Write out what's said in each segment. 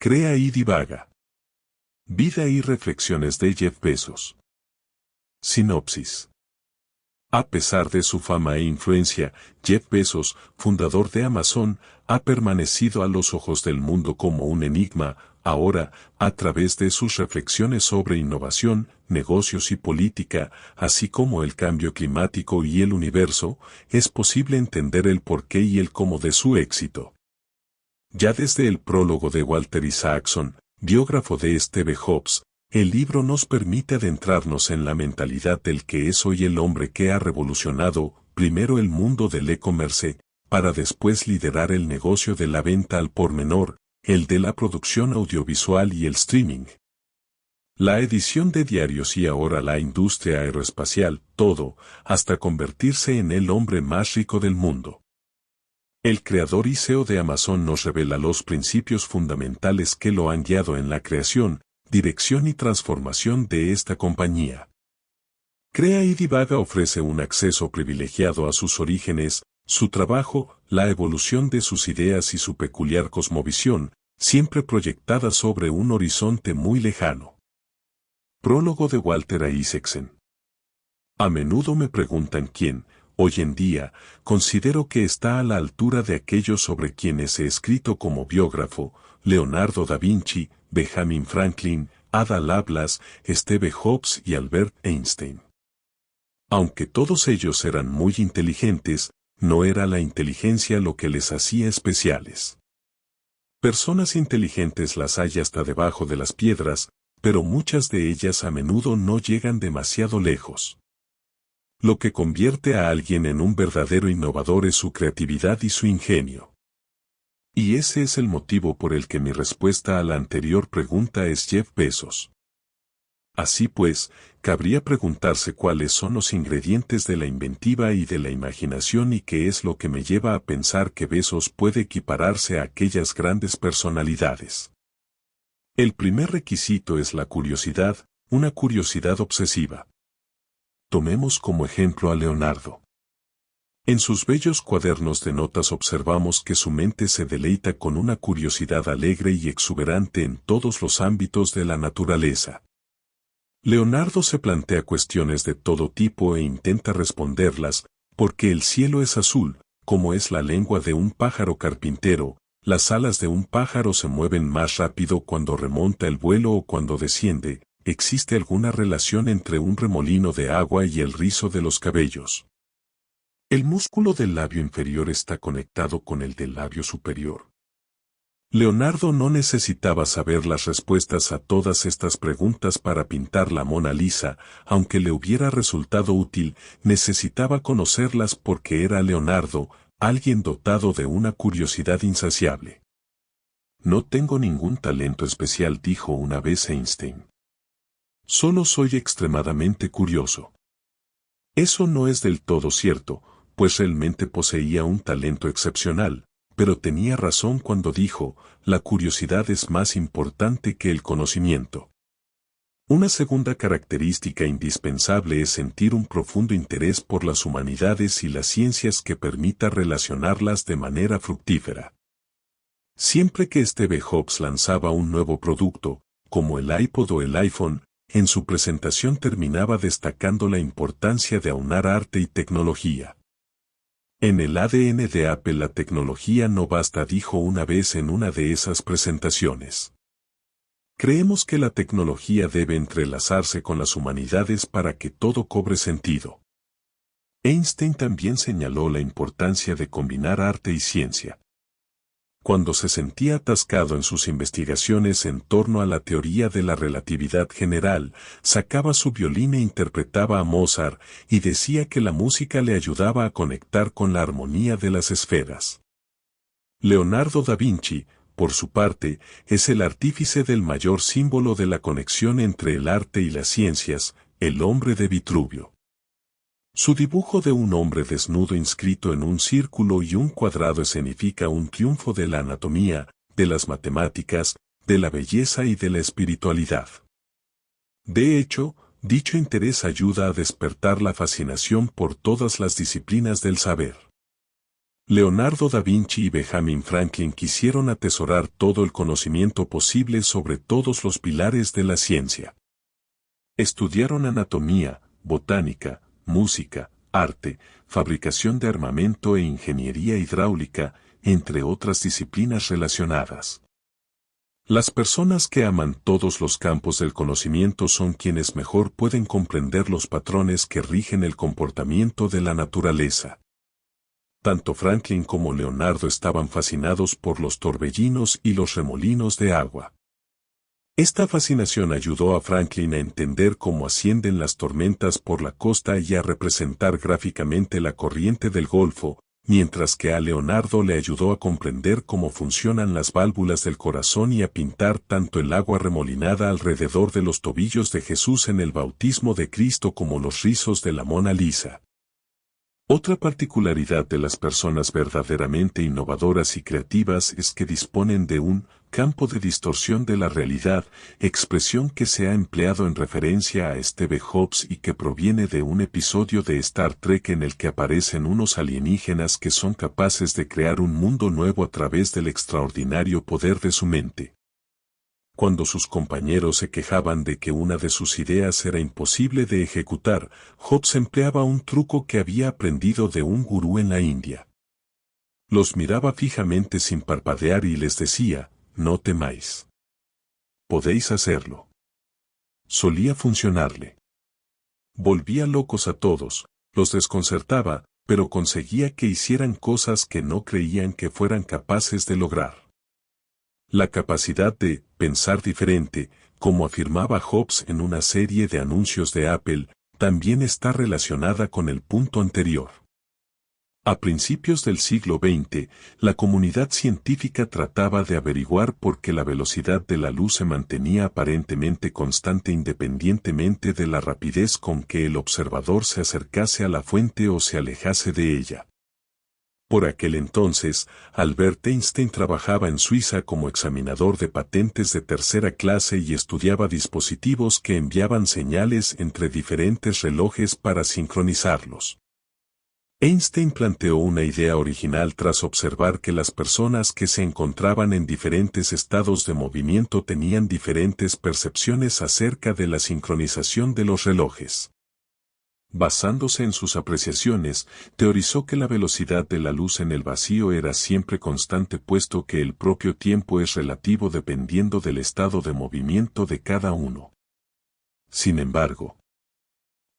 Crea y divaga. Vida y reflexiones de Jeff Bezos. Sinopsis. A pesar de su fama e influencia, Jeff Bezos, fundador de Amazon, ha permanecido a los ojos del mundo como un enigma. Ahora, a través de sus reflexiones sobre innovación, negocios y política, así como el cambio climático y el universo, es posible entender el porqué y el cómo de su éxito. Ya desde el prólogo de Walter Isaacson, biógrafo de Steve Jobs, el libro nos permite adentrarnos en la mentalidad del que es hoy el hombre que ha revolucionado, primero el mundo del e-commerce, para después liderar el negocio de la venta al por menor, el de la producción audiovisual y el streaming. La edición de diarios y ahora la industria aeroespacial, todo, hasta convertirse en el hombre más rico del mundo. El creador y CEO de Amazon nos revela los principios fundamentales que lo han guiado en la creación, dirección y transformación de esta compañía. Crea y Divaga ofrece un acceso privilegiado a sus orígenes, su trabajo, la evolución de sus ideas y su peculiar cosmovisión, siempre proyectada sobre un horizonte muy lejano. Prólogo de Walter Isaacson. A menudo me preguntan quién, hoy en día, considero que está a la altura de aquellos sobre quienes he escrito como biógrafo: Leonardo da Vinci, Benjamin Franklin, Ada Lovelace, Steve Jobs y Albert Einstein. Aunque todos ellos eran muy inteligentes, no era la inteligencia lo que les hacía especiales. Personas inteligentes las hay hasta debajo de las piedras, pero muchas de ellas a menudo no llegan demasiado lejos. Lo que convierte a alguien en un verdadero innovador es su creatividad y su ingenio. Y ese es el motivo por el que mi respuesta a la anterior pregunta es Jeff Bezos. Así pues, cabría preguntarse cuáles son los ingredientes de la inventiva y de la imaginación y qué es lo que me lleva a pensar que Bezos puede equipararse a aquellas grandes personalidades. El primer requisito es la curiosidad, una curiosidad obsesiva. Tomemos como ejemplo a Leonardo. En sus bellos cuadernos de notas observamos que su mente se deleita con una curiosidad alegre y exuberante en todos los ámbitos de la naturaleza. Leonardo se plantea cuestiones de todo tipo e intenta responderlas, porque el cielo es azul, como es la lengua de un pájaro carpintero, las alas de un pájaro se mueven más rápido cuando remonta el vuelo o cuando desciende, ¿existe alguna relación entre un remolino de agua y el rizo de los cabellos? El músculo del labio inferior está conectado con el del labio superior. Leonardo no necesitaba saber las respuestas a todas estas preguntas para pintar la Mona Lisa, aunque le hubiera resultado útil, necesitaba conocerlas porque era Leonardo, alguien dotado de una curiosidad insaciable. No tengo ningún talento especial, dijo una vez Einstein. Solo soy extremadamente curioso. Eso no es del todo cierto, pues realmente poseía un talento excepcional, pero tenía razón cuando dijo, la curiosidad es más importante que el conocimiento. Una segunda característica indispensable es sentir un profundo interés por las humanidades y las ciencias que permita relacionarlas de manera fructífera. Siempre que Steve Jobs lanzaba un nuevo producto, como el iPod o el iPhone, en su presentación terminaba destacando la importancia de aunar arte y tecnología. En el ADN de Apple la tecnología no basta, dijo una vez en una de esas presentaciones. Creemos que la tecnología debe entrelazarse con las humanidades para que todo cobre sentido. Einstein también señaló la importancia de combinar arte y ciencia. Cuando se sentía atascado en sus investigaciones en torno a la teoría de la relatividad general, sacaba su violín e interpretaba a Mozart, y decía que la música le ayudaba a conectar con la armonía de las esferas. Leonardo da Vinci, por su parte, es el artífice del mayor símbolo de la conexión entre el arte y las ciencias, el hombre de Vitruvio. Su dibujo de un hombre desnudo inscrito en un círculo y un cuadrado escenifica un triunfo de la anatomía, de las matemáticas, de la belleza y de la espiritualidad. De hecho, dicho interés ayuda a despertar la fascinación por todas las disciplinas del saber. Leonardo da Vinci y Benjamin Franklin quisieron atesorar todo el conocimiento posible sobre todos los pilares de la ciencia. Estudiaron anatomía, botánica, música, arte, fabricación de armamento e ingeniería hidráulica, entre otras disciplinas relacionadas. Las personas que aman todos los campos del conocimiento son quienes mejor pueden comprender los patrones que rigen el comportamiento de la naturaleza. Tanto Franklin como Leonardo estaban fascinados por los torbellinos y los remolinos de agua. Esta fascinación ayudó a Franklin a entender cómo ascienden las tormentas por la costa y a representar gráficamente la corriente del Golfo, mientras que a Leonardo le ayudó a comprender cómo funcionan las válvulas del corazón y a pintar tanto el agua remolinada alrededor de los tobillos de Jesús en el bautismo de Cristo como los rizos de la Mona Lisa. Otra particularidad de las personas verdaderamente innovadoras y creativas es que disponen de un campo de distorsión de la realidad, expresión que se ha empleado en referencia a Steve Jobs y que proviene de un episodio de Star Trek en el que aparecen unos alienígenas que son capaces de crear un mundo nuevo a través del extraordinario poder de su mente. Cuando sus compañeros se quejaban de que una de sus ideas era imposible de ejecutar, Jobs empleaba un truco que había aprendido de un gurú en la India. Los miraba fijamente sin parpadear y les decía, no temáis. Podéis hacerlo. Solía funcionarle. Volvía locos a todos, los desconcertaba, pero conseguía que hicieran cosas que no creían que fueran capaces de lograr. La capacidad de pensar diferente, como afirmaba Jobs en una serie de anuncios de Apple, también está relacionada con el punto anterior. A principios del siglo XX, la comunidad científica trataba de averiguar por qué la velocidad de la luz se mantenía aparentemente constante independientemente de la rapidez con que el observador se acercase a la fuente o se alejase de ella. Por aquel entonces, Albert Einstein trabajaba en Suiza como examinador de patentes de tercera clase y estudiaba dispositivos que enviaban señales entre diferentes relojes para sincronizarlos. Einstein planteó una idea original tras observar que las personas que se encontraban en diferentes estados de movimiento tenían diferentes percepciones acerca de la sincronización de los relojes. Basándose en sus apreciaciones, teorizó que la velocidad de la luz en el vacío era siempre constante puesto que el propio tiempo es relativo dependiendo del estado de movimiento de cada uno. Sin embargo,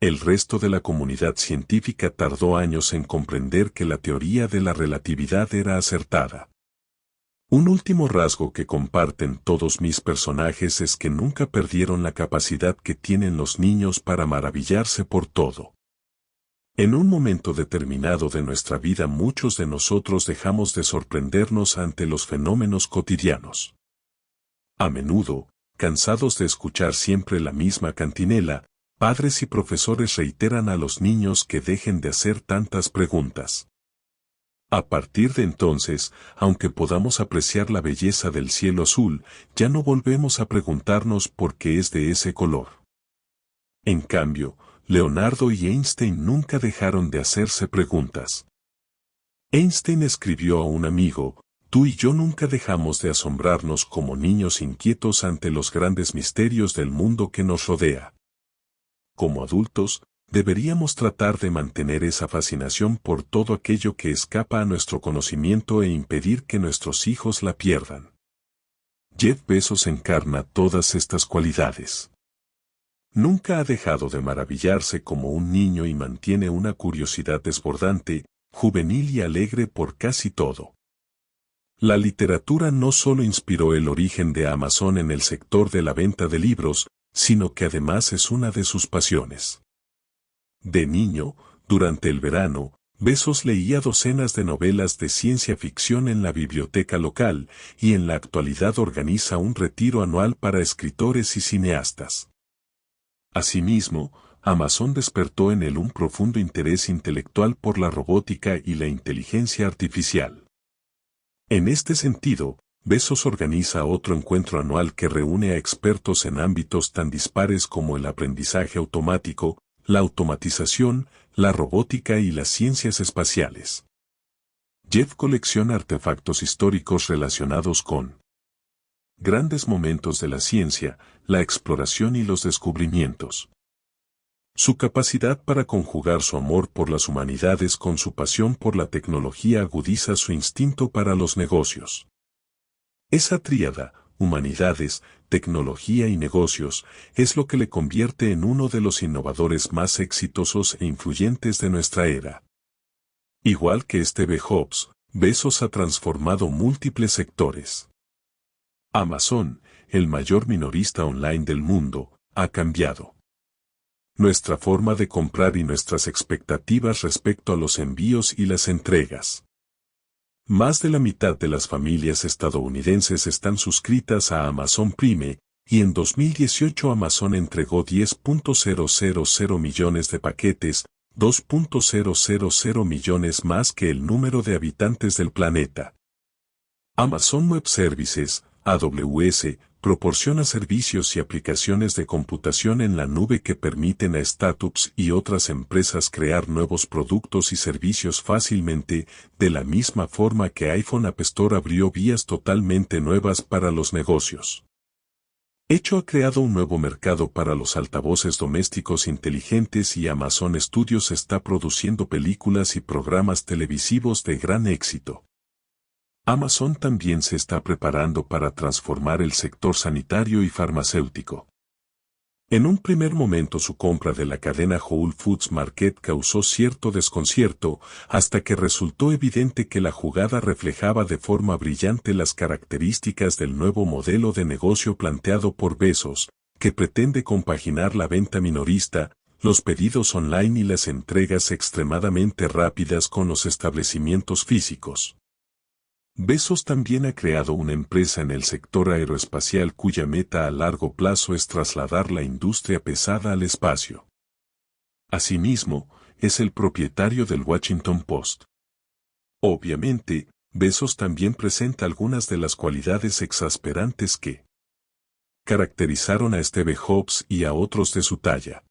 el resto de la comunidad científica tardó años en comprender que la teoría de la relatividad era acertada. Un último rasgo que comparten todos mis personajes es que nunca perdieron la capacidad que tienen los niños para maravillarse por todo. En un momento determinado de nuestra vida muchos de nosotros dejamos de sorprendernos ante los fenómenos cotidianos. A menudo, cansados de escuchar siempre la misma cantinela, padres y profesores reiteran a los niños que dejen de hacer tantas preguntas. A partir de entonces, aunque podamos apreciar la belleza del cielo azul, ya no volvemos a preguntarnos por qué es de ese color. En cambio, Leonardo y Einstein nunca dejaron de hacerse preguntas. Einstein escribió a un amigo, tú y yo nunca dejamos de asombrarnos como niños inquietos ante los grandes misterios del mundo que nos rodea. Como adultos, deberíamos tratar de mantener esa fascinación por todo aquello que escapa a nuestro conocimiento e impedir que nuestros hijos la pierdan. Jeff Bezos encarna todas estas cualidades. Nunca ha dejado de maravillarse como un niño y mantiene una curiosidad desbordante, juvenil y alegre por casi todo. La literatura no solo inspiró el origen de Amazon en el sector de la venta de libros, sino que además es una de sus pasiones. De niño, durante el verano, Bezos leía docenas de novelas de ciencia ficción en la biblioteca local y en la actualidad organiza un retiro anual para escritores y cineastas. Asimismo, Amazon despertó en él un profundo interés intelectual por la robótica y la inteligencia artificial. En este sentido, Bezos organiza otro encuentro anual que reúne a expertos en ámbitos tan dispares como el aprendizaje automático, la automatización, la robótica y las ciencias espaciales. Jeff colecciona artefactos históricos relacionados con grandes momentos de la ciencia, la exploración y los descubrimientos. Su capacidad para conjugar su amor por las humanidades con su pasión por la tecnología agudiza su instinto para los negocios. Esa tríada, humanidades, tecnología y negocios, es lo que le convierte en uno de los innovadores más exitosos e influyentes de nuestra era. Igual que Steve Jobs, Bezos ha transformado múltiples sectores. Amazon, el mayor minorista online del mundo, ha cambiado nuestra forma de comprar y nuestras expectativas respecto a los envíos y las entregas. Más de la mitad de las familias estadounidenses están suscritas a Amazon Prime, y en 2018 Amazon entregó 10.000 millones de paquetes, 2.000 millones más que el número de habitantes del planeta. Amazon Web Services, AWS, proporciona servicios y aplicaciones de computación en la nube que permiten a startups y otras empresas crear nuevos productos y servicios fácilmente, de la misma forma que iPhone App Store abrió vías totalmente nuevas para los negocios. Hecho ha creado un nuevo mercado para los altavoces domésticos inteligentes y Amazon Studios está produciendo películas y programas televisivos de gran éxito. Amazon también se está preparando para transformar el sector sanitario y farmacéutico. En un primer momento su compra de la cadena Whole Foods Market causó cierto desconcierto, hasta que resultó evidente que la jugada reflejaba de forma brillante las características del nuevo modelo de negocio planteado por Bezos, que pretende compaginar la venta minorista, los pedidos online y las entregas extremadamente rápidas con los establecimientos físicos. Bezos también ha creado una empresa en el sector aeroespacial cuya meta a largo plazo es trasladar la industria pesada al espacio. Asimismo, es el propietario del Washington Post. Obviamente, Bezos también presenta algunas de las cualidades exasperantes que caracterizaron a Steve Jobs y a otros de su talla.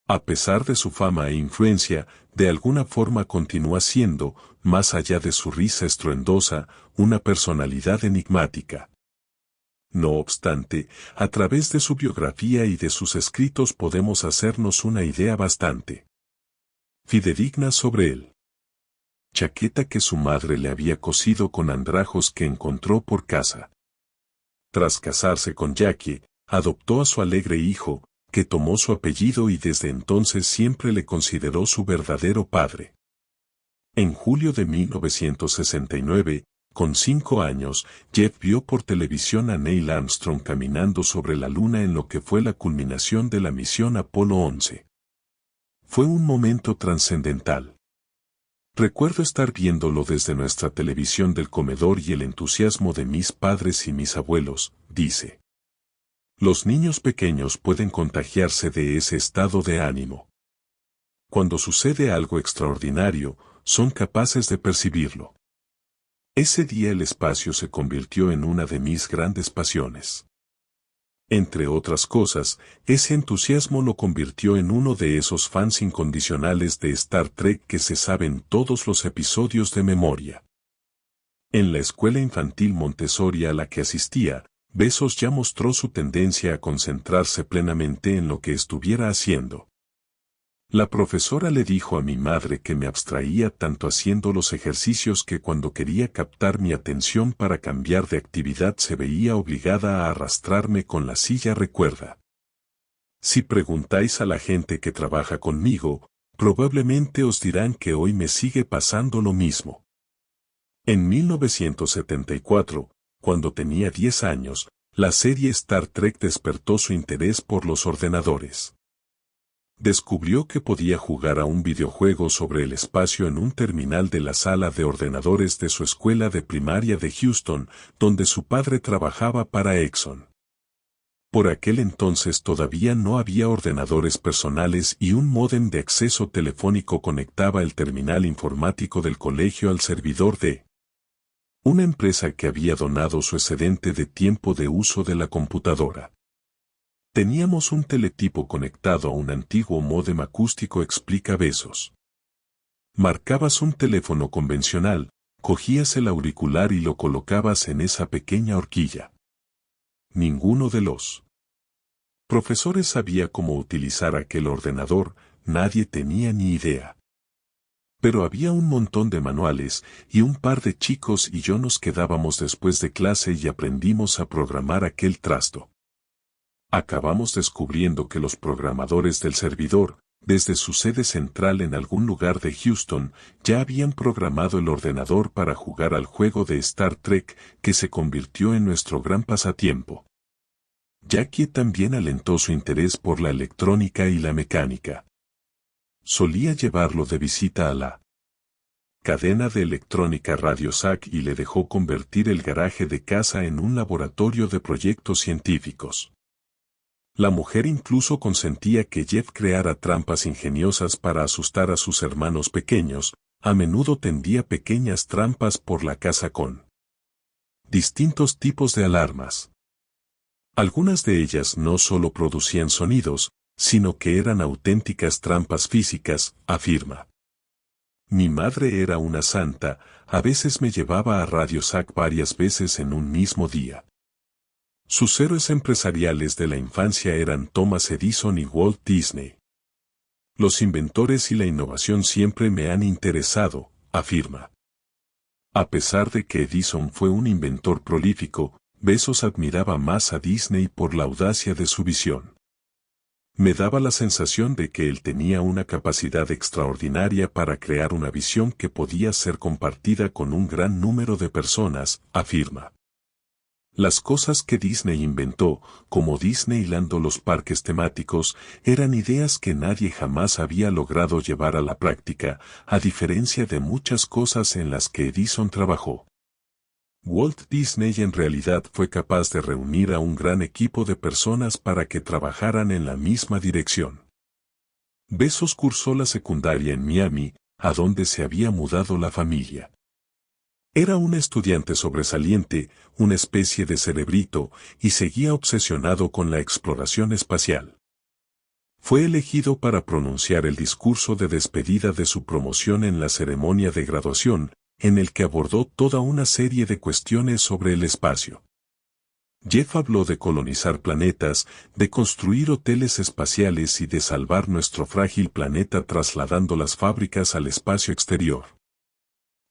A pesar de su fama e influencia, de alguna forma continúa siendo, más allá de su risa estruendosa, una personalidad enigmática. No obstante, a través de su biografía y de sus escritos podemos hacernos una idea bastante fidedigna sobre él. Chaqueta que su madre le había cosido con andrajos que encontró por casa. Tras casarse con Jackie, adoptó a su alegre hijo, que tomó su apellido y desde entonces siempre le consideró su verdadero padre. En julio de 1969, con 5 años, Jeff vio por televisión a Neil Armstrong caminando sobre la Luna en lo que fue la culminación de la misión Apolo 11. Fue un momento trascendental. Recuerdo estar viéndolo desde nuestra televisión del comedor y el entusiasmo de mis padres y mis abuelos, dice. Los niños pequeños pueden contagiarse de ese estado de ánimo. Cuando sucede algo extraordinario, son capaces de percibirlo. Ese día el espacio se convirtió en una de mis grandes pasiones. Entre otras cosas, ese entusiasmo lo convirtió en uno de esos fans incondicionales de Star Trek que se saben todos los episodios de memoria. En la escuela infantil Montessori a la que asistía, Bezos ya mostró su tendencia a concentrarse plenamente en lo que estuviera haciendo. La profesora le dijo a mi madre que me abstraía tanto haciendo los ejercicios que cuando quería captar mi atención para cambiar de actividad se veía obligada a arrastrarme con la silla. Recuerda. Si preguntáis a la gente que trabaja conmigo, probablemente os dirán que hoy me sigue pasando lo mismo. En 1974, cuando tenía 10 años, la serie Star Trek despertó su interés por los ordenadores. Descubrió que podía jugar a un videojuego sobre el espacio en un terminal de la sala de ordenadores de su escuela de primaria de Houston, donde su padre trabajaba para Exxon. Por aquel entonces todavía no había ordenadores personales y un módem de acceso telefónico conectaba el terminal informático del colegio al servidor de una empresa que había donado su excedente de tiempo de uso de la computadora. Teníamos un teletipo conectado a un antiguo módem acústico, explica Bezos. Marcabas un teléfono convencional, Cogías el auricular y lo colocabas en esa pequeña horquilla. Ninguno de los profesores sabía cómo utilizar aquel ordenador, nadie tenía ni idea. Pero había un montón de manuales, y un par de chicos y yo nos quedábamos después de clase y aprendimos a programar aquel trasto. Acabamos descubriendo que los programadores del servidor, desde su sede central en algún lugar de Houston, ya habían programado el ordenador para jugar al juego de Star Trek que se convirtió en nuestro gran pasatiempo. Jackie también alentó su interés por la electrónica y la mecánica. Solía llevarlo de visita a la cadena de electrónica Radio Shack y le dejó convertir el garaje de casa en un laboratorio de proyectos científicos. La mujer incluso consentía que Jeff creara trampas ingeniosas para asustar a sus hermanos pequeños, a menudo tendía pequeñas trampas por la casa con distintos tipos de alarmas. Algunas de ellas no solo producían sonidos, sino que eran auténticas trampas físicas, afirma. Mi madre era una santa, a veces me llevaba a Radio Shack varias veces en un mismo día. Sus héroes empresariales de la infancia eran Thomas Edison y Walt Disney. Los inventores y la innovación siempre me han interesado, afirma. A pesar de que Edison fue un inventor prolífico, Bezos admiraba más a Disney por la audacia de su visión. Me daba la sensación de que él tenía una capacidad extraordinaria para crear una visión que podía ser compartida con un gran número de personas, afirma. Las cosas que Disney inventó, como Disneyland o los parques temáticos, eran ideas que nadie jamás había logrado llevar a la práctica, a diferencia de muchas cosas en las que Edison trabajó. Walt Disney en realidad fue capaz de reunir a un gran equipo de personas para que trabajaran en la misma dirección. Bezos cursó la secundaria en Miami, a donde se había mudado la familia. Era un estudiante sobresaliente, una especie de cerebrito, y seguía obsesionado con la exploración espacial. Fue elegido para pronunciar el discurso de despedida de su promoción en la ceremonia de graduación, en el que abordó toda una serie de cuestiones sobre el espacio. Jeff habló de colonizar planetas, de construir hoteles espaciales y de salvar nuestro frágil planeta trasladando las fábricas al espacio exterior.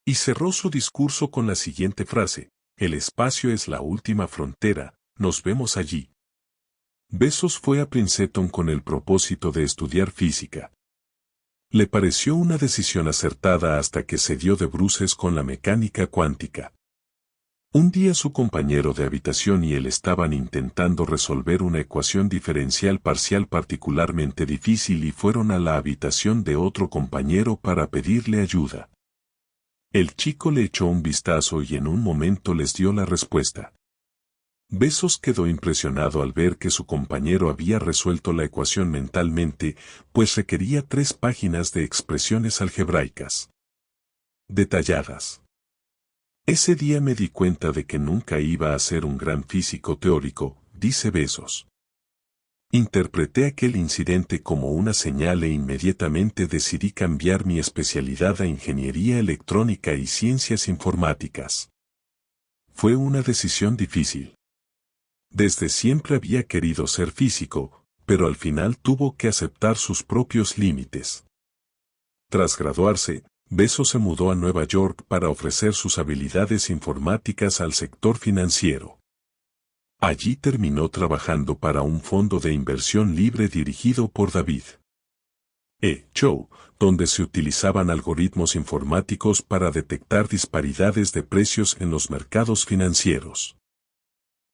Y cerró su discurso con la siguiente frase: el espacio es la última frontera, nos vemos allí. Bezos fue a Princeton con el propósito de estudiar física. Le pareció una decisión acertada hasta que se dio de bruces con la mecánica cuántica. Un día su compañero de habitación y él estaban intentando resolver una ecuación diferencial parcial particularmente difícil y fueron a la habitación de otro compañero para pedirle ayuda. El chico le echó un vistazo y en un momento les dio la respuesta. Bezos quedó impresionado al ver que su compañero había resuelto la ecuación mentalmente, pues requería 3 páginas de expresiones algebraicas detalladas. Ese día me di cuenta de que nunca iba a ser un gran físico teórico, dice Bezos. Interpreté aquel incidente como una señal e inmediatamente decidí cambiar mi especialidad a ingeniería electrónica y ciencias informáticas. Fue una decisión difícil. Desde siempre había querido ser físico, pero al final tuvo que aceptar sus propios límites. Tras graduarse, Bezos se mudó a Nueva York para ofrecer sus habilidades informáticas al sector financiero. Allí terminó trabajando para un fondo de inversión libre dirigido por David E. Chow, donde se utilizaban algoritmos informáticos para detectar disparidades de precios en los mercados financieros.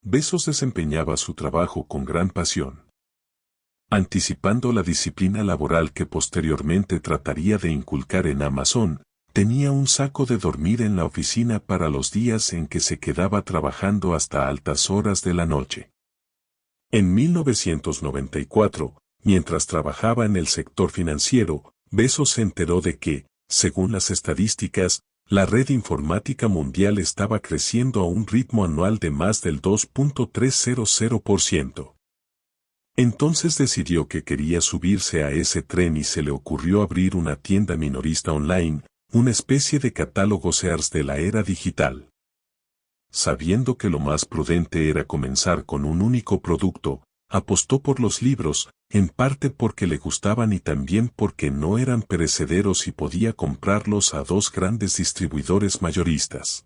Bezos desempeñaba su trabajo con gran pasión. Anticipando la disciplina laboral que posteriormente trataría de inculcar en Amazon, tenía un saco de dormir en la oficina para los días en que se quedaba trabajando hasta altas horas de la noche. En 1994, mientras trabajaba en el sector financiero, Bezos se enteró de que, según las estadísticas, la red informática mundial estaba creciendo a un ritmo anual de más del 2.300%. Entonces decidió que quería subirse a ese tren y se le ocurrió abrir una tienda minorista online, una especie de catálogo Sears de la era digital. Sabiendo que lo más prudente era comenzar con un único producto, apostó por los libros, en parte porque le gustaban y también porque no eran perecederos y podía comprarlos a dos grandes distribuidores mayoristas.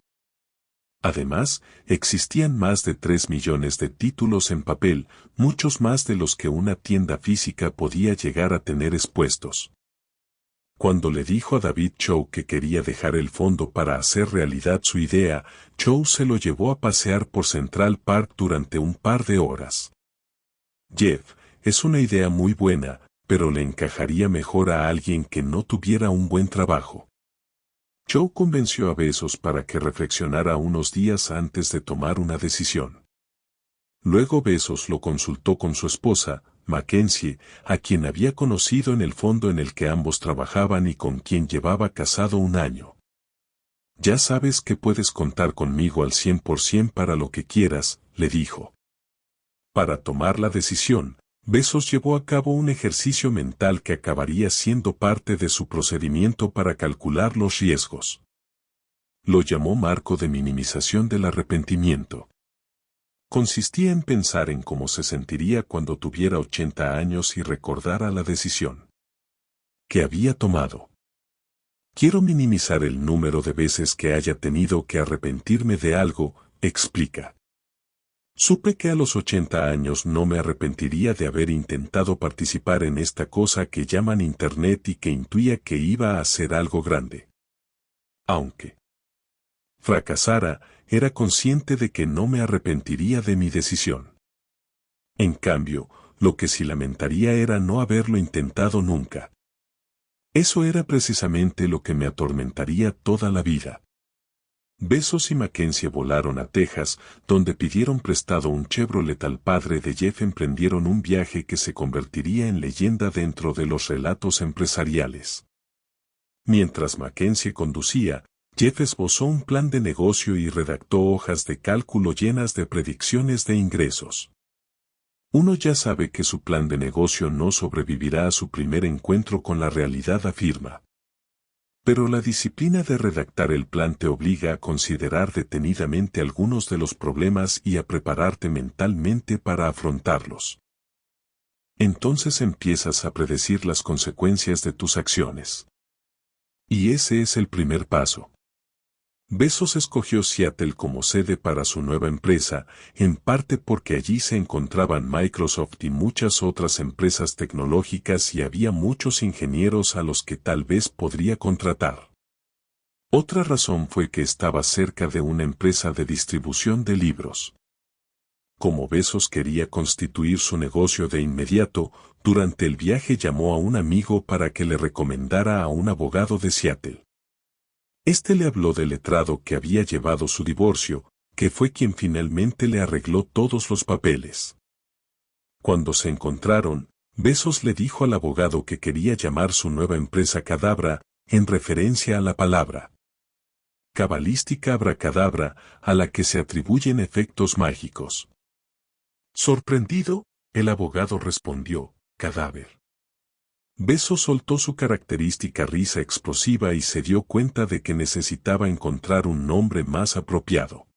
Además, existían más de 3 millones de títulos en papel, muchos más de los que una tienda física podía llegar a tener expuestos. Cuando le dijo a David Chow que quería dejar el fondo para hacer realidad su idea, Chow se lo llevó a pasear por Central Park durante un par de horas. Jeff, es una idea muy buena, pero le encajaría mejor a alguien que no tuviera un buen trabajo. Chow convenció a Bezos para que reflexionara unos días antes de tomar una decisión. Luego Bezos lo consultó con su esposa, Mackenzie, a quien había conocido en el fondo en el que ambos trabajaban y con quien llevaba casado un año. Ya sabes que puedes contar conmigo al 100% para lo que quieras, le dijo. Para tomar la decisión, Bezos llevó a cabo un ejercicio mental que acabaría siendo parte de su procedimiento para calcular los riesgos. Lo llamó marco de minimización del arrepentimiento. Consistía en pensar en cómo se sentiría cuando tuviera 80 años y recordara la decisión que había tomado. Quiero minimizar el número de veces que haya tenido que arrepentirme de algo, explica. Supe que a los 80 años no me arrepentiría de haber intentado participar en esta cosa que llaman Internet y que intuía que iba a ser algo grande. Aunque fracasara, era consciente de que no me arrepentiría de mi decisión. En cambio, lo que sí lamentaría era no haberlo intentado nunca. Eso era precisamente lo que me atormentaría toda la vida. Bezos y Mackenzie volaron a Texas, donde pidieron prestado un Chevrolet al padre de Jeff. Emprendieron un viaje que se convertiría en leyenda dentro de los relatos empresariales. Mientras Mackenzie conducía, Jeff esbozó un plan de negocio y redactó hojas de cálculo llenas de predicciones de ingresos. Uno ya sabe que su plan de negocio no sobrevivirá a su primer encuentro con la realidad, afirma. Pero la disciplina de redactar el plan te obliga a considerar detenidamente algunos de los problemas y a prepararte mentalmente para afrontarlos. Entonces empiezas a predecir las consecuencias de tus acciones. Y ese es el primer paso. Bezos escogió Seattle como sede para su nueva empresa, en parte porque allí se encontraban Microsoft y muchas otras empresas tecnológicas y había muchos ingenieros a los que tal vez podría contratar. Otra razón fue que estaba cerca de una empresa de distribución de libros. Como Bezos quería constituir su negocio de inmediato, durante el viaje llamó a un amigo para que le recomendara a un abogado de Seattle. Este le habló del letrado que había llevado su divorcio, que fue quien finalmente le arregló todos los papeles. Cuando se encontraron, Bezos le dijo al abogado que quería llamar su nueva empresa Cadabra, en referencia a la palabra cabalística abracadabra, a la que se atribuyen efectos mágicos. Sorprendido, el abogado respondió, cadáver. Bezos soltó su característica risa explosiva y se dio cuenta de que necesitaba encontrar un nombre más apropiado.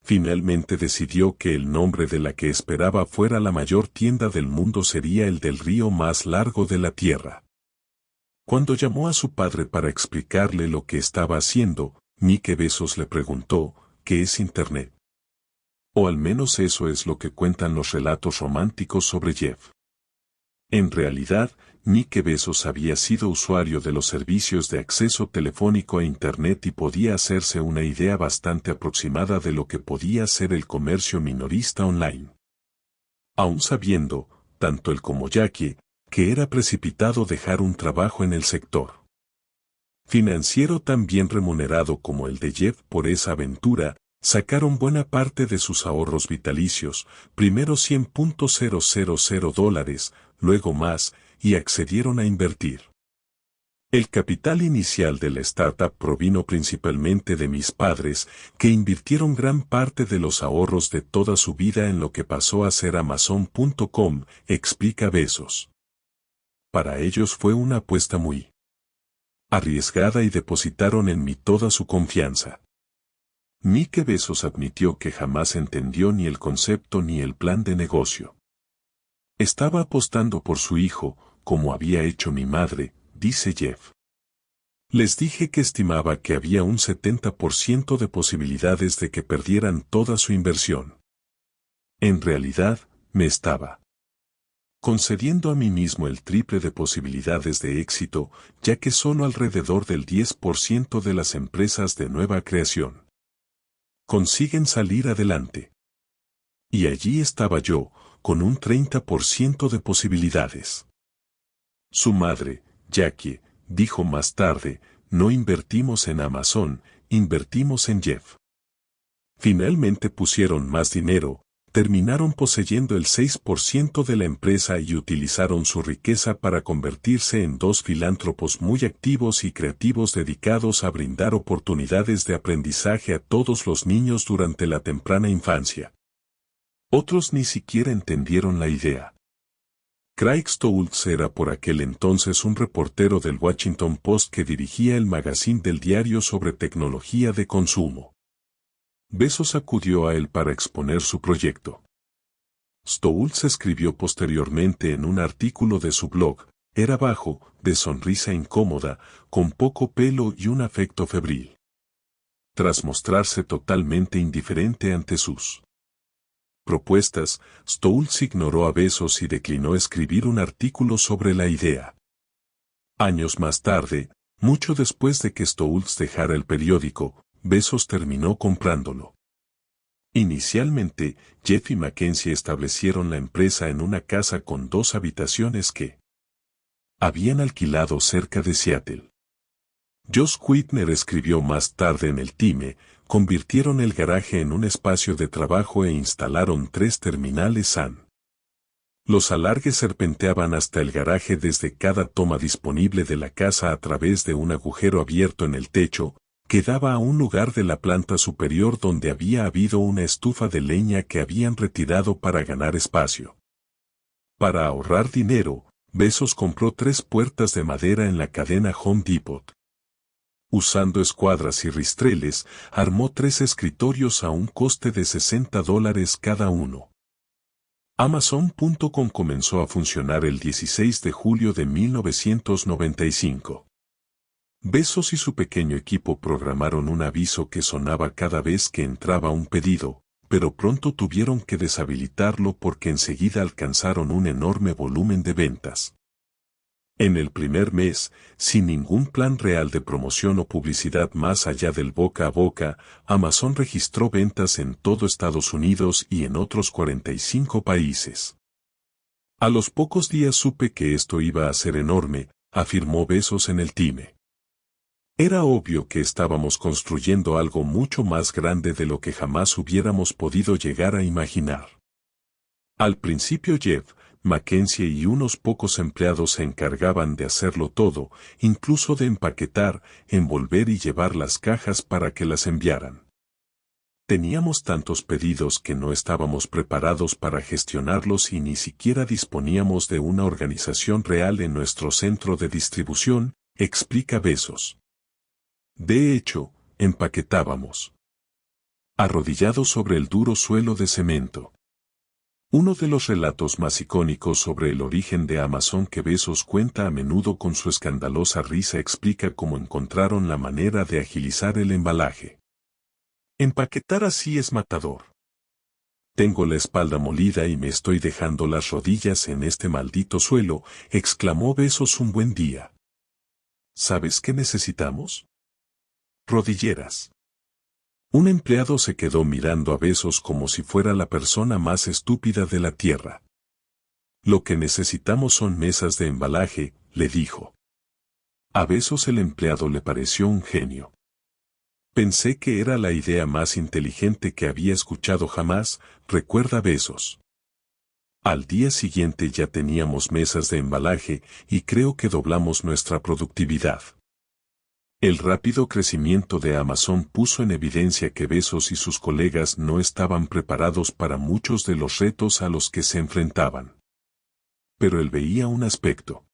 Finalmente decidió que el nombre de la que esperaba fuera la mayor tienda del mundo sería el del río más largo de la Tierra. Cuando llamó a su padre para explicarle lo que estaba haciendo, Mike Bezos le preguntó, ¿qué es Internet? O al menos eso es lo que cuentan los relatos románticos sobre Jeff. En realidad, Mike Bezos había sido usuario de los servicios de acceso telefónico a Internet y podía hacerse una idea bastante aproximada de lo que podía ser el comercio minorista online. Aun sabiendo, tanto él como Jackie, que era precipitado dejar un trabajo en el sector financiero tan bien remunerado como el de Jeff por esa aventura, sacaron buena parte de sus ahorros vitalicios, primero $100,000, luego más, y accedieron a invertir. El capital inicial de la startup provino principalmente de mis padres, que invirtieron gran parte de los ahorros de toda su vida en lo que pasó a ser Amazon.com, explica Bezos. Para ellos fue una apuesta muy arriesgada y depositaron en mí toda su confianza. Mike Bezos admitió que jamás entendió ni el concepto ni el plan de negocio. Estaba apostando por su hijo, como había hecho mi madre, dice Jeff. Les dije que estimaba que había un 70% de posibilidades de que perdieran toda su inversión. En realidad, me estaba concediendo a mí mismo el triple de posibilidades de éxito, ya que solo alrededor del 10% de las empresas de nueva creación consiguen salir adelante. Y allí estaba yo, con un 30% de posibilidades. Su madre, Jackie, dijo más tarde, no invertimos en Amazon, invertimos en Jeff. Finalmente pusieron más dinero, terminaron poseyendo el 6% de la empresa y utilizaron su riqueza para convertirse en dos filántropos muy activos y creativos dedicados a brindar oportunidades de aprendizaje a todos los niños durante la temprana infancia. Otros ni siquiera entendieron la idea. Craig Stoltz era por aquel entonces un reportero del Washington Post que dirigía el magazine del diario sobre tecnología de consumo. Bezos acudió a él para exponer su proyecto. Stoltz escribió posteriormente en un artículo de su blog, era bajo, de sonrisa incómoda, con poco pelo y un afecto febril. Tras mostrarse totalmente indiferente ante sus propuestas, Stoltz ignoró a Bezos y declinó escribir un artículo sobre la idea. Años más tarde, mucho después de que Stoltz dejara el periódico, Bezos terminó comprándolo. Inicialmente, Jeff y Mackenzie establecieron la empresa en una casa con 2 habitaciones que habían alquilado cerca de Seattle. Josh Whitner escribió más tarde en el Time, convirtieron el garaje en un espacio de trabajo e instalaron 3 terminales SAN. Los alargues serpenteaban hasta el garaje desde cada toma disponible de la casa a través de un agujero abierto en el techo, que daba a un lugar de la planta superior donde había habido una estufa de leña que habían retirado para ganar espacio. Para ahorrar dinero, Bezos compró 3 puertas de madera en la cadena Home Depot. Usando escuadras y ristreles, armó 3 escritorios a un coste de $60 cada uno. Amazon.com comenzó a funcionar el 16 de julio de 1995. Bezos y su pequeño equipo programaron un aviso que sonaba cada vez que entraba un pedido, pero pronto tuvieron que deshabilitarlo porque enseguida alcanzaron un enorme volumen de ventas. En el primer mes, sin ningún plan real de promoción o publicidad más allá del boca a boca, Amazon registró ventas en todo Estados Unidos y en otros 45 países. A los pocos días supe que esto iba a ser enorme, afirmó Bezos en el Time. Era obvio que estábamos construyendo algo mucho más grande de lo que jamás hubiéramos podido llegar a imaginar. Al principio Jeff, Mackenzie y unos pocos empleados se encargaban de hacerlo todo, incluso de empaquetar, envolver y llevar las cajas para que las enviaran. Teníamos tantos pedidos que no estábamos preparados para gestionarlos y ni siquiera disponíamos de una organización real en nuestro centro de distribución, explica Bezos. De hecho, empaquetábamos arrodillados sobre el duro suelo de cemento. Uno de los relatos más icónicos sobre el origen de Amazon que Bezos cuenta a menudo con su escandalosa risa explica cómo encontraron la manera de agilizar el embalaje. Empaquetar así es matador. Tengo la espalda molida y me estoy dejando las rodillas en este maldito suelo, exclamó Bezos un buen día. ¿Sabes qué necesitamos? Rodilleras. Un empleado se quedó mirando a Bezos como si fuera la persona más estúpida de la tierra. Lo que necesitamos son mesas de embalaje, le dijo. A Bezos el empleado le pareció un genio. Pensé que era la idea más inteligente que había escuchado jamás, recuerda Bezos. Al día siguiente ya teníamos mesas de embalaje y creo que doblamos nuestra productividad. El rápido crecimiento de Amazon puso en evidencia que Bezos y sus colegas no estaban preparados para muchos de los retos a los que se enfrentaban. Pero él veía un aspecto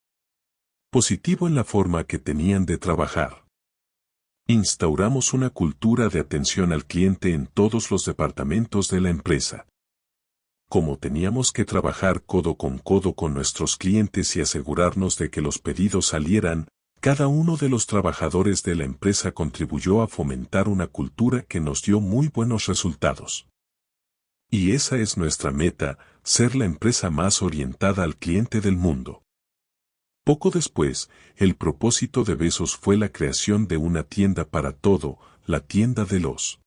positivo en la forma que tenían de trabajar. Instauramos una cultura de atención al cliente en todos los departamentos de la empresa. Como teníamos que trabajar codo con nuestros clientes y asegurarnos de que los pedidos salieran, cada uno de los trabajadores de la empresa contribuyó a fomentar una cultura que nos dio muy buenos resultados. Y esa es nuestra meta, ser la empresa más orientada al cliente del mundo. Poco después, el propósito de Bezos fue la creación de una tienda para todo, la tienda de los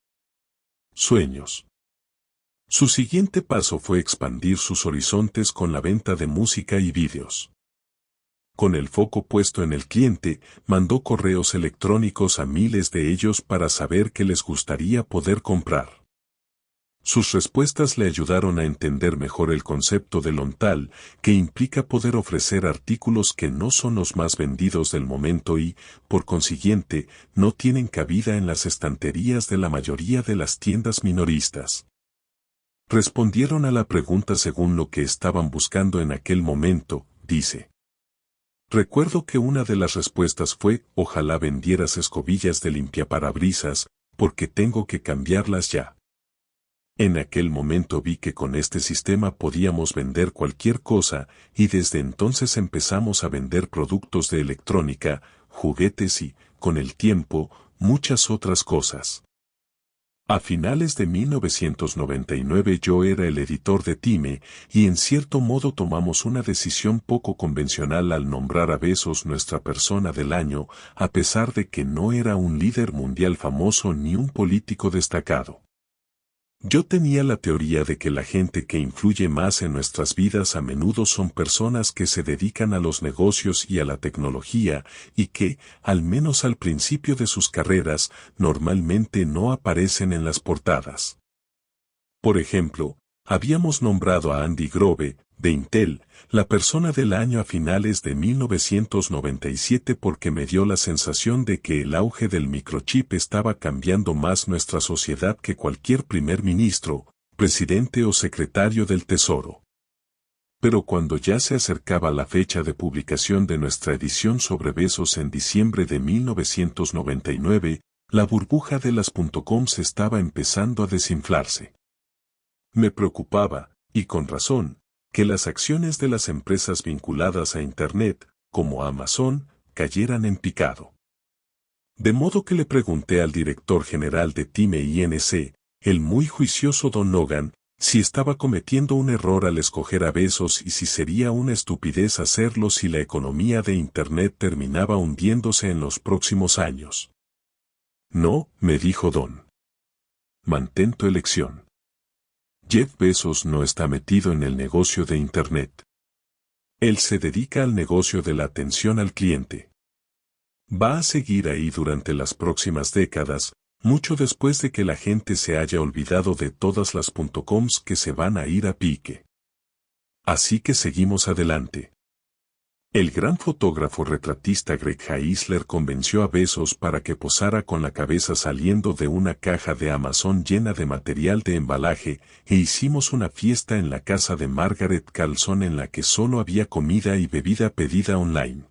sueños. Su siguiente paso fue expandir sus horizontes con la venta de música y vídeos. Con el foco puesto en el cliente, mandó correos electrónicos a miles de ellos para saber qué les gustaría poder comprar. Sus respuestas le ayudaron a entender mejor el concepto de Lontal, que implica poder ofrecer artículos que no son los más vendidos del momento y, por consiguiente, no tienen cabida en las estanterías de la mayoría de las tiendas minoristas. Respondieron a la pregunta según lo que estaban buscando en aquel momento, dice. Recuerdo que una de las respuestas fue, ojalá vendieras escobillas de limpiaparabrisas, porque tengo que cambiarlas ya. En aquel momento vi que con este sistema podíamos vender cualquier cosa, y desde entonces empezamos a vender productos de electrónica, juguetes y, con el tiempo, muchas otras cosas. A finales de 1999 yo era el editor de Time, y en cierto modo tomamos una decisión poco convencional al nombrar a Bezos nuestra persona del año, a pesar de que no era un líder mundial famoso ni un político destacado. Yo tenía la teoría de que la gente que influye más en nuestras vidas a menudo son personas que se dedican a los negocios y a la tecnología, y que, al menos al principio de sus carreras, normalmente no aparecen en las portadas. Por ejemplo, habíamos nombrado a Andy Grove, de Intel, la persona del año a finales de 1997 porque me dio la sensación de que el auge del microchip estaba cambiando más nuestra sociedad que cualquier primer ministro, presidente o secretario del Tesoro. Pero cuando ya se acercaba la fecha de publicación de nuestra edición sobre Bezos en diciembre de 1999, la burbuja de las .coms estaba empezando a desinflarse. Me preocupaba, y con razón, que las acciones de las empresas vinculadas a Internet, como Amazon, cayeran en picado. De modo que le pregunté al director general de Time Inc., el muy juicioso Don Logan, si estaba cometiendo un error al escoger a Bezos y si sería una estupidez hacerlo si la economía de Internet terminaba hundiéndose en los próximos años. No, me dijo Don. Mantén tu elección. Jeff Bezos no está metido en el negocio de Internet. Él se dedica al negocio de la atención al cliente. Va a seguir ahí durante las próximas décadas, mucho después de que la gente se haya olvidado de todas las .coms que se van a ir a pique. Así que seguimos adelante. El gran fotógrafo retratista Greg Heisler convenció a Bezos para que posara con la cabeza saliendo de una caja de Amazon llena de material de embalaje, e hicimos una fiesta en la casa de Margaret Carlson en la que solo había comida y bebida pedida online.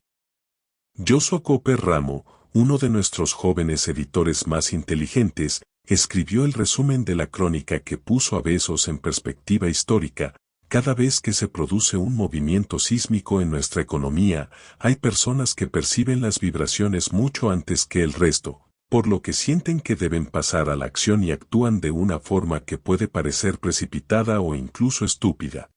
Joshua Cooper Ramo, uno de nuestros jóvenes editores más inteligentes, escribió el resumen de la crónica que puso a Bezos en perspectiva histórica. Cada vez que se produce un movimiento sísmico en nuestra economía, hay personas que perciben las vibraciones mucho antes que el resto, por lo que sienten que deben pasar a la acción y actúan de una forma que puede parecer precipitada o incluso estúpida.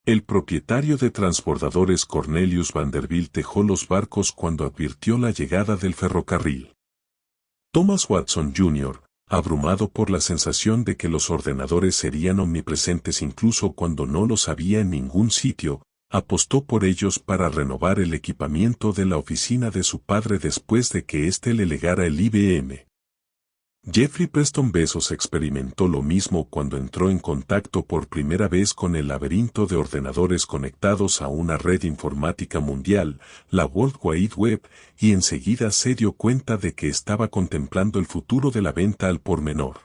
El propietario de transbordadores Cornelius Vanderbilt dejó los barcos cuando advirtió la llegada del ferrocarril. Thomas Watson Jr., abrumado por la sensación de que los ordenadores serían omnipresentes incluso cuando no los había en ningún sitio, apostó por ellos para renovar el equipamiento de la oficina de su padre después de que éste le legara el IBM. Jeffrey Preston Bezos experimentó lo mismo cuando entró en contacto por primera vez con el laberinto de ordenadores conectados a una red informática mundial, la World Wide Web, y enseguida se dio cuenta de que estaba contemplando el futuro de la venta al por menor.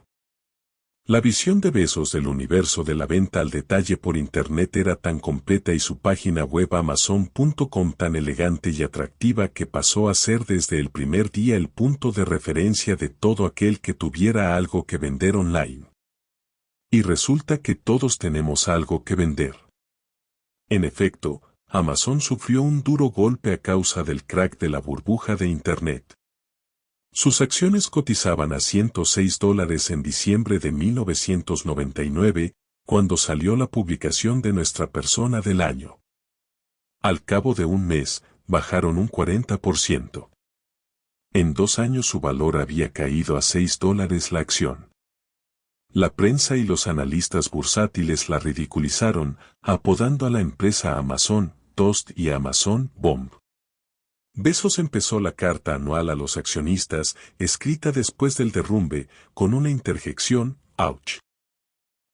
La visión de Bezos del universo de la venta al detalle por Internet era tan completa y su página web Amazon.com tan elegante y atractiva que pasó a ser desde el primer día el punto de referencia de todo aquel que tuviera algo que vender online. Y resulta que todos tenemos algo que vender. En efecto, Amazon sufrió un duro golpe a causa del crack de la burbuja de Internet. Sus acciones cotizaban a $106 en diciembre de 1999, cuando salió la publicación de nuestra persona del año. Al cabo de un mes, bajaron un 40%. En 2 años su valor había caído a $6 la acción. La prensa y los analistas bursátiles la ridiculizaron, apodando a la empresa Amazon Toast y Amazon Bomb. Bezos empezó la carta anual a los accionistas, escrita después del derrumbe, con una interjección, ouch.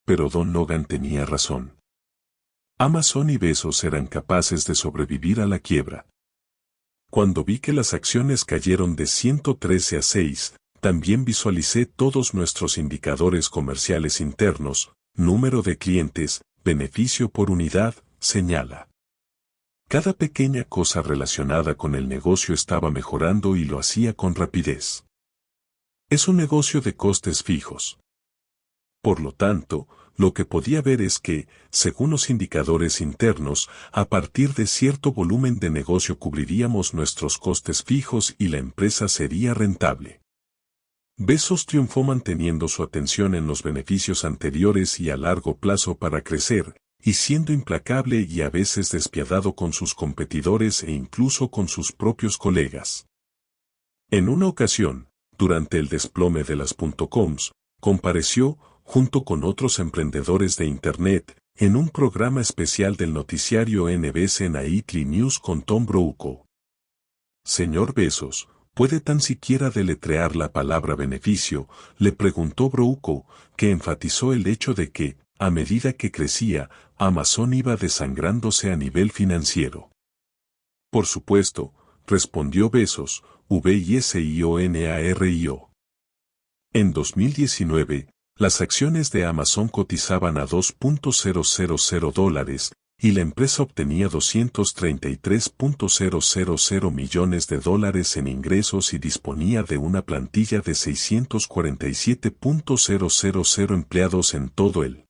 Pero Don Logan tenía razón. Amazon y Bezos eran capaces de sobrevivir a la quiebra. Cuando vi que las acciones cayeron de 113 a 6, también visualicé todos nuestros indicadores comerciales internos, número de clientes, beneficio por unidad, señala. Cada pequeña cosa relacionada con el negocio estaba mejorando y lo hacía con rapidez. Es un negocio de costes fijos. Por lo tanto, lo que podía ver es que, según los indicadores internos, a partir de cierto volumen de negocio cubriríamos nuestros costes fijos y la empresa sería rentable. Bezos triunfó manteniendo su atención en los beneficios anteriores y a largo plazo para crecer, y siendo implacable y a veces despiadado con sus competidores e incluso con sus propios colegas. En una ocasión, durante el desplome de las .coms, compareció, junto con otros emprendedores de Internet, en un programa especial del noticiario NBC Nightly News con Tom Brokaw. Señor Bezos, ¿puede tan siquiera deletrear la palabra beneficio?, le preguntó Brokaw, que enfatizó el hecho de que, a medida que crecía, Amazon iba desangrándose a nivel financiero. Por supuesto, respondió Bezos, Visionario. En 2019, las acciones de Amazon cotizaban a $2.000 y la empresa obtenía $233.000 millones en ingresos y disponía de una plantilla de 647.000 empleados en todo el